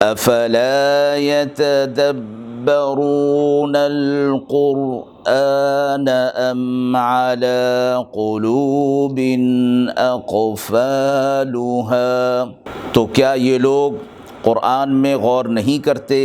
افلا يتدبرون القرآن ام على قلوب اقفالها، تو کیا یہ لوگ قرآن میں غور نہیں کرتے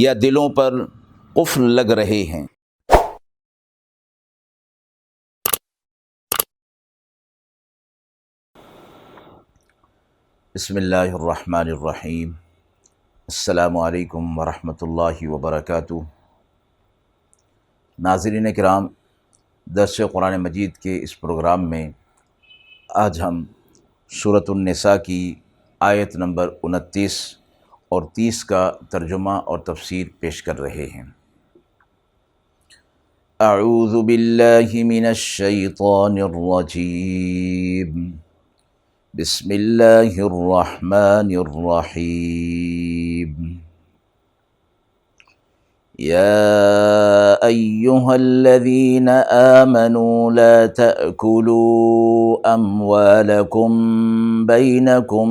یا دلوں پر قفل لگ رہے ہیں؟ بسم اللہ الرحمن الرحیم۔ السلام علیکم ورحمۃ اللہ وبرکاتہ۔ ناظرین کرام، درس قرآن مجید کے اس پروگرام میں آج ہم سورۃ النساء کی آیت نمبر 29 اور 30 کا ترجمہ اور تفسیر پیش کر رہے ہیں۔ اعوذ باللہ من الشیطان الرجیم، بسم اللہ الرحمن الرحیم۔ يا أيها الذين آمنوا لا تأكلوا أموالكم بينكم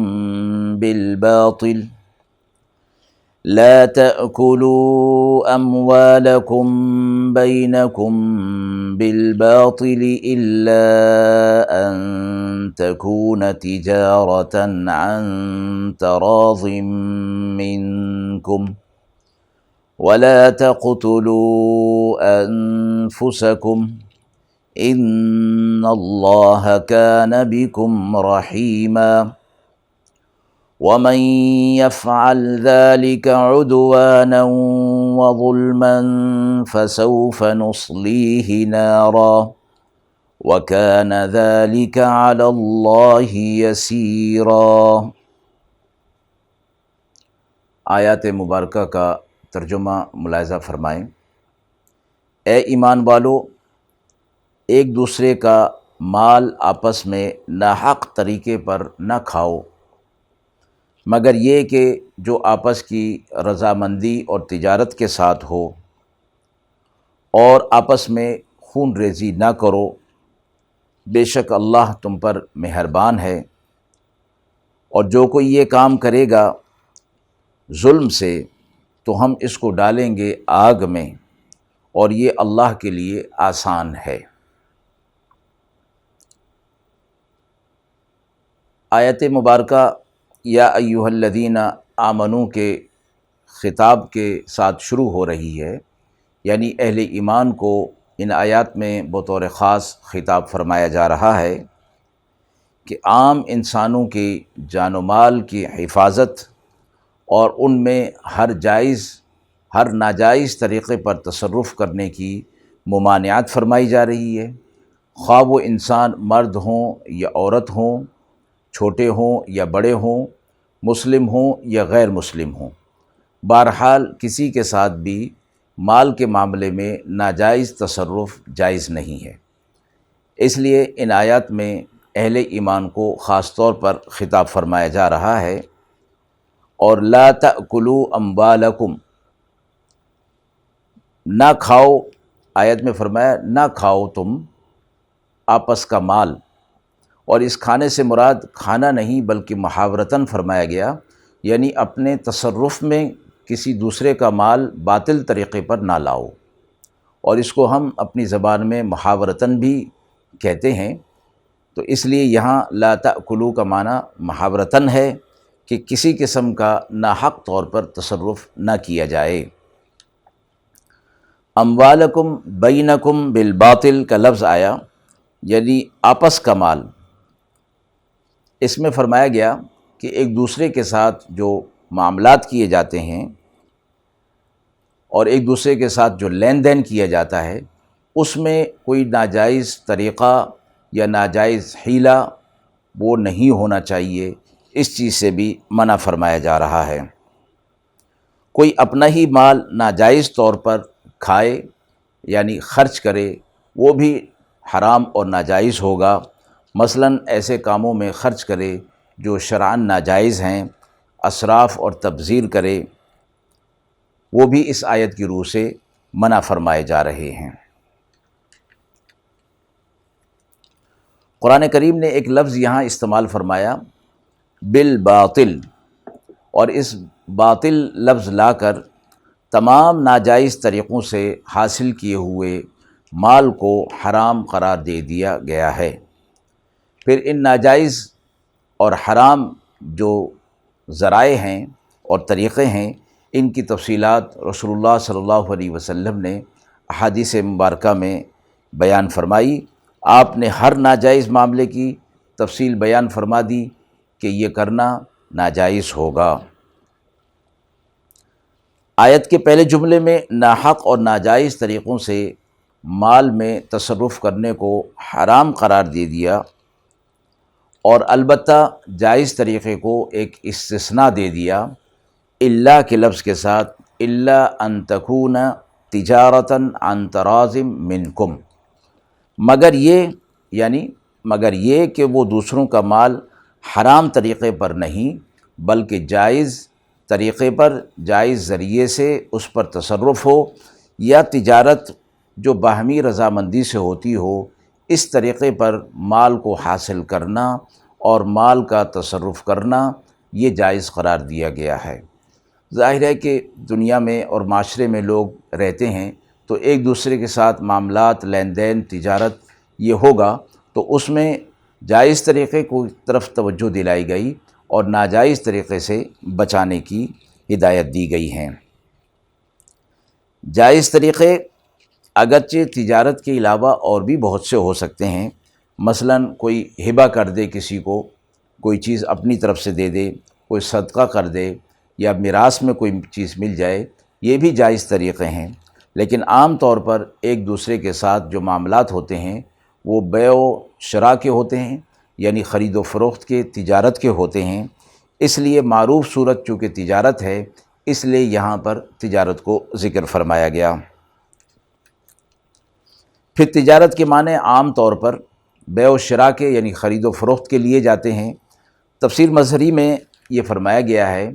بالباطل إلا أن تكون تجارة عن تراض منكم ولا تقتلوا أنفسكم إن الله كان بكم رحيما ومن يفعل ذلك عدوانا وظلما فسوف نصليه نارا وكان ذلك على الله يسيرا۔ آیات مبارکہ کا ترجمہ ملاحظہ فرمائیں۔ اے ایمان والو، ایک دوسرے کا مال آپس میں ناحق طریقے پر نہ کھاؤ، مگر یہ کہ جو آپس کی رضامندی اور تجارت کے ساتھ ہو، اور آپس میں خون ریزی نہ کرو، بے شک اللہ تم پر مہربان ہے۔ اور جو کوئی یہ کام کرے گا ظلم سے تو ہم اس کو ڈالیں گے آگ میں، اور یہ اللہ کے لیے آسان ہے۔ آیت مبارکہ یا ایھا الذین آمنوا کے خطاب کے ساتھ شروع ہو رہی ہے، یعنی اہل ایمان کو ان آیات میں بطور خاص خطاب فرمایا جا رہا ہے کہ عام انسانوں کی جان و مال کی حفاظت اور ان میں ہر ناجائز طریقے پر تصرف کرنے کی ممانعت فرمائی جا رہی ہے، خواہ وہ انسان مرد ہوں یا عورت ہوں، چھوٹے ہوں یا بڑے ہوں، مسلم ہوں یا غیر مسلم ہوں، بہرحال کسی کے ساتھ بھی مال کے معاملے میں ناجائز تصرف جائز نہیں ہے۔ اس لیے ان آیات میں اہل ایمان کو خاص طور پر خطاب فرمایا جا رہا ہے۔ اور لا تأکلوا اموالکم، نہ کھاؤ، آیت میں فرمایا نہ کھاؤ تم آپس کا مال، اور اس کھانے سے مراد کھانا نہیں بلکہ محاورتاً فرمایا گیا، یعنی اپنے تصرف میں کسی دوسرے کا مال باطل طریقے پر نہ لاؤ، اور اس کو ہم اپنی زبان میں محاورتاً بھی کہتے ہیں، تو اس لیے یہاں لا تأکلوا کا معنی محاورتاً ہے کہ کسی قسم کا ناحق طور پر تصرف نہ کیا جائے۔ اموالکم بینکم بالباطل کا لفظ آیا، یعنی آپس کا مال۔ اس میں فرمایا گیا کہ ایک دوسرے کے ساتھ جو معاملات کیے جاتے ہیں اور ایک دوسرے کے ساتھ جو لین دین کیا جاتا ہے، اس میں کوئی ناجائز طریقہ یا ناجائز حیلہ وہ نہیں ہونا چاہیے، اس چیز سے بھی منع فرمایا جا رہا ہے۔ کوئی اپنا ہی مال ناجائز طور پر کھائے یعنی خرچ کرے، وہ بھی حرام اور ناجائز ہوگا۔ مثلاً ایسے کاموں میں خرچ کرے جو شرعاً ناجائز ہیں، اسراف اور تبذیر کرے، وہ بھی اس آیت کی روح سے منع فرمائے جا رہے ہیں۔ قرآن کریم نے ایک لفظ یہاں استعمال فرمایا بالباطل، اور اس باطل لفظ لا کر تمام ناجائز طریقوں سے حاصل کیے ہوئے مال کو حرام قرار دے دیا گیا ہے۔ پھر ان ناجائز اور حرام جو ذرائع ہیں اور طریقے ہیں، ان کی تفصیلات رسول اللہ صلی اللہ علیہ وسلم نے احادیث مبارکہ میں بیان فرمائی۔ آپ نے ہر ناجائز معاملے کی تفصیل بیان فرما دی کہ یہ کرنا ناجائز ہوگا۔ آیت کے پہلے جملے میں ناحق اور ناجائز طریقوں سے مال میں تصرف کرنے کو حرام قرار دے دیا، اور البتہ جائز طریقے کو ایک استثناء دے دیا الا کے لفظ کے ساتھ، الا ان تکون تجارتا عن تراض منکم، مگر یہ کہ وہ دوسروں کا مال حرام طریقے پر نہیں بلکہ جائز طریقے پر، جائز ذریعے سے اس پر تصرف ہو، یا تجارت جو باہمی رضامندی سے ہوتی ہو، اس طریقے پر مال کو حاصل کرنا اور مال کا تصرف کرنا یہ جائز قرار دیا گیا ہے۔ ظاہر ہے کہ دنیا میں اور معاشرے میں لوگ رہتے ہیں تو ایک دوسرے کے ساتھ معاملات، لین دین، تجارت یہ ہوگا، تو اس میں جائز طریقے کو طرف توجہ دلائی گئی اور ناجائز طریقے سے بچانے کی ہدایت دی گئی ہیں۔ جائز طریقے اگرچہ تجارت کے علاوہ اور بھی بہت سے ہو سکتے ہیں، مثلا کوئی ہبہ کر دے، کسی کو کوئی چیز اپنی طرف سے دے دے، کوئی صدقہ کر دے، یا میراث میں کوئی چیز مل جائے، یہ بھی جائز طریقے ہیں۔ لیکن عام طور پر ایک دوسرے کے ساتھ جو معاملات ہوتے ہیں وہ بیع و شراء کے ہوتے ہیں، یعنی خرید و فروخت کے، تجارت کے ہوتے ہیں۔ اس لیے معروف صورت چونکہ تجارت ہے، اس لیے یہاں پر تجارت کو ذکر فرمایا گیا۔ پھر تجارت کے معنی عام طور پر بیع و شراء کے، یعنی خرید و فروخت کے لیے جاتے ہیں۔ تفسیر مظہری میں یہ فرمایا گیا ہے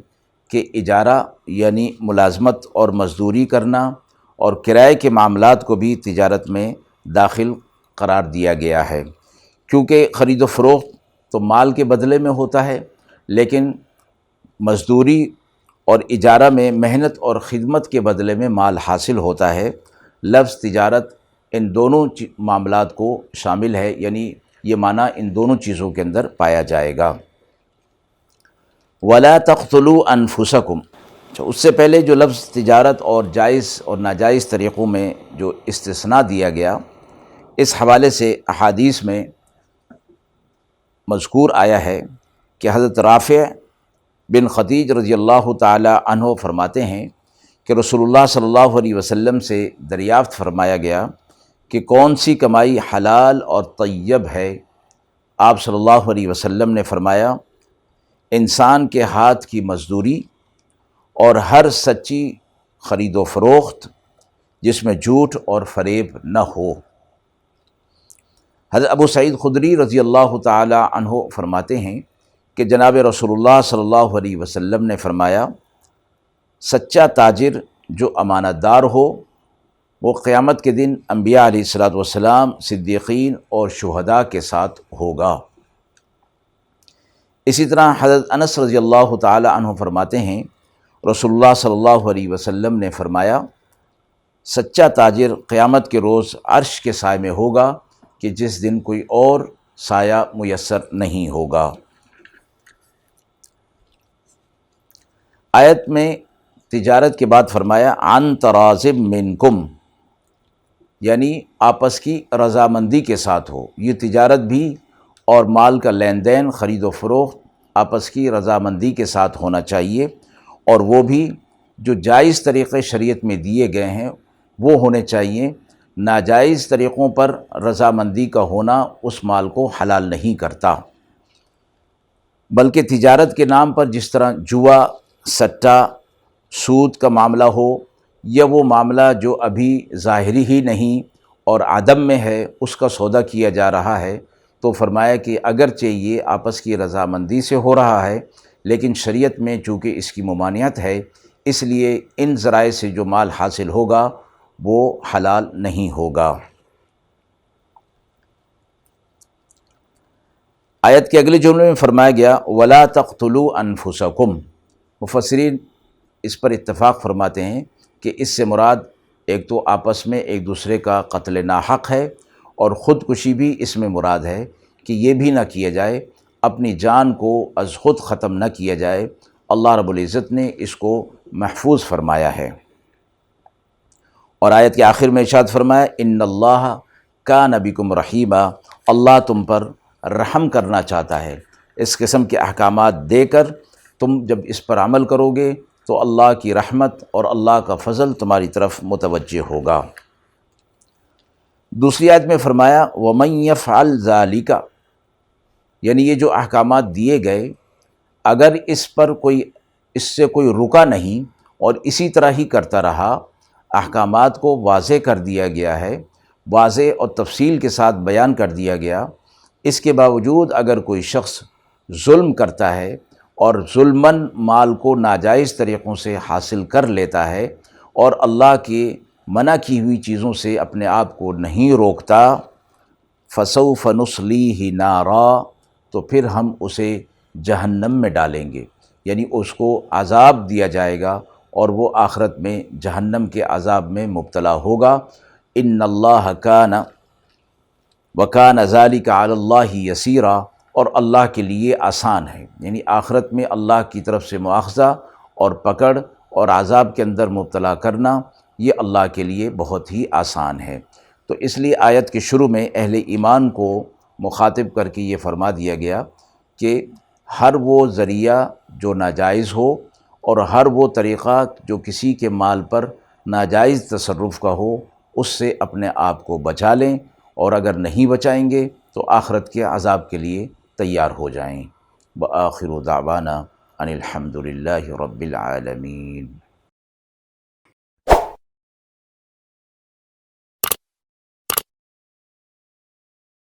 کہ اجارہ یعنی ملازمت اور مزدوری کرنا اور کرائے کے معاملات کو بھی تجارت میں داخل قرار دیا گیا ہے، کیونکہ خرید و فروخت تو مال کے بدلے میں ہوتا ہے، لیکن مزدوری اور اجارہ میں محنت اور خدمت کے بدلے میں مال حاصل ہوتا ہے۔ لفظ تجارت ان دونوں معاملات کو شامل ہے، یعنی یہ معنی ان دونوں چیزوں کے اندر پایا جائے گا۔ وَلَا تَقْتُلُوا أَنفُسَكُمْ، اس سے پہلے جو لفظ تجارت اور جائز اور ناجائز طریقوں میں جو استثناء دیا گیا، اس حوالے سے احادیث میں مذکور آیا ہے کہ حضرت رافع بن خدیج رضی اللہ تعالی عنہ فرماتے ہیں کہ رسول اللہ صلی اللہ علیہ وسلم سے دریافت فرمایا گیا کہ کون سی کمائی حلال اور طیب ہے؟ آپ صلی اللہ علیہ وسلم نے فرمایا، انسان کے ہاتھ کی مزدوری اور ہر سچی خرید و فروخت جس میں جھوٹ اور فریب نہ ہو۔ حضرت ابو سعید خدری رضی اللہ تعالی عنہ فرماتے ہیں کہ جناب رسول اللہ صلی اللہ علیہ وسلم نے فرمایا، سچا تاجر جو امانت دار ہو وہ قیامت کے دن انبیاء علیہ الصلاۃ والسلام، صدیقین اور شہداء کے ساتھ ہوگا۔ اسی طرح حضرت انس رضی اللہ تعالی عنہ فرماتے ہیں، رسول اللہ صلی اللہ علیہ وسلم نے فرمایا، سچا تاجر قیامت کے روز عرش کے سائے میں ہوگا کہ جس دن کوئی اور سایہ میسر نہیں ہوگا۔ آیت میں تجارت کے بعد فرمایا عن تراض منکم، یعنی آپس کی رضامندی کے ساتھ ہو۔ یہ تجارت بھی اور مال کا لین دین، خرید و فروخت آپس کی رضامندی کے ساتھ ہونا چاہیے، اور وہ بھی جو جائز طریقے شریعت میں دیے گئے ہیں وہ ہونے چاہیے۔ ناجائز طریقوں پر رضامندی کا ہونا اس مال کو حلال نہیں کرتا، بلکہ تجارت کے نام پر جس طرح جوا، سٹہ، سود کا معاملہ ہو، یا وہ معاملہ جو ابھی ظاہری ہی نہیں اور عدم میں ہے اس کا سودا کیا جا رہا ہے، تو فرمایا کہ اگرچہ یہ آپس کی رضامندی سے ہو رہا ہے، لیکن شریعت میں چونکہ اس کی ممانعت ہے، اس لیے ان ذرائع سے جو مال حاصل ہوگا وہ حلال نہیں ہوگا۔ آیت کے اگلے جملے میں فرمایا گیا وَلَا تَقْتُلُوا أَنفُسَكُمْ، مفسرین اس پر اتفاق فرماتے ہیں کہ اس سے مراد ایک تو آپس میں ایک دوسرے کا قتل ناحق ہے، اور خودکشی بھی اس میں مراد ہے کہ یہ بھی نہ کیا جائے، اپنی جان کو از خود ختم نہ کیا جائے۔ اللہ رب العزت نے اس کو محفوظ فرمایا ہے۔ اور آیت کے آخر میں ارشاد فرمایا ان اللہ کان بکم رحیما، اللہ تم پر رحم کرنا چاہتا ہے۔ اس قسم کے احکامات دے کر تم جب اس پر عمل کرو گے تو اللہ کی رحمت اور اللہ کا فضل تمہاری طرف متوجہ ہوگا۔ دوسری آیت میں فرمایا وَمَن يَفْعَلْ ذَلِكَ، یعنی یہ جو احکامات دیے گئے اگر اس سے کوئی رکا نہیں اور اسی طرح ہی کرتا رہا، احکامات کو واضح کر دیا گیا ہے، واضح اور تفصیل کے ساتھ بیان کر دیا گیا، اس کے باوجود اگر کوئی شخص ظلم کرتا ہے اور ظلماً مال کو ناجائز طریقوں سے حاصل کر لیتا ہے اور اللہ کی منع کی ہوئی چیزوں سے اپنے آپ کو نہیں روکتا، فَسَوْفَ نُصْلِيهِ نَارًا، تو پھر ہم اسے جہنم میں ڈالیں گے، یعنی اس کو عذاب دیا جائے گا اور وہ آخرت میں جہنم کے عذاب میں مبتلا ہوگا۔ ان اللہ کان وکان ذلک علی اللہ یسیرا، اور اللہ کے لیے آسان ہے، یعنی آخرت میں اللہ کی طرف سے مواخذہ اور پکڑ اور عذاب کے اندر مبتلا کرنا یہ اللہ کے لیے بہت ہی آسان ہے۔ تو اس لیے آیت کے شروع میں اہل ایمان کو مخاطب کر کے یہ فرما دیا گیا کہ ہر وہ ذریعہ جو ناجائز ہو اور ہر وہ طریقہ جو کسی کے مال پر ناجائز تصرف کا ہو اس سے اپنے آپ کو بچا لیں، اور اگر نہیں بچائیں گے تو آخرت کے عذاب کے لیے تیار ہو جائیں۔ وآخر دعوانا ان الحمد للہ رب العالمین۔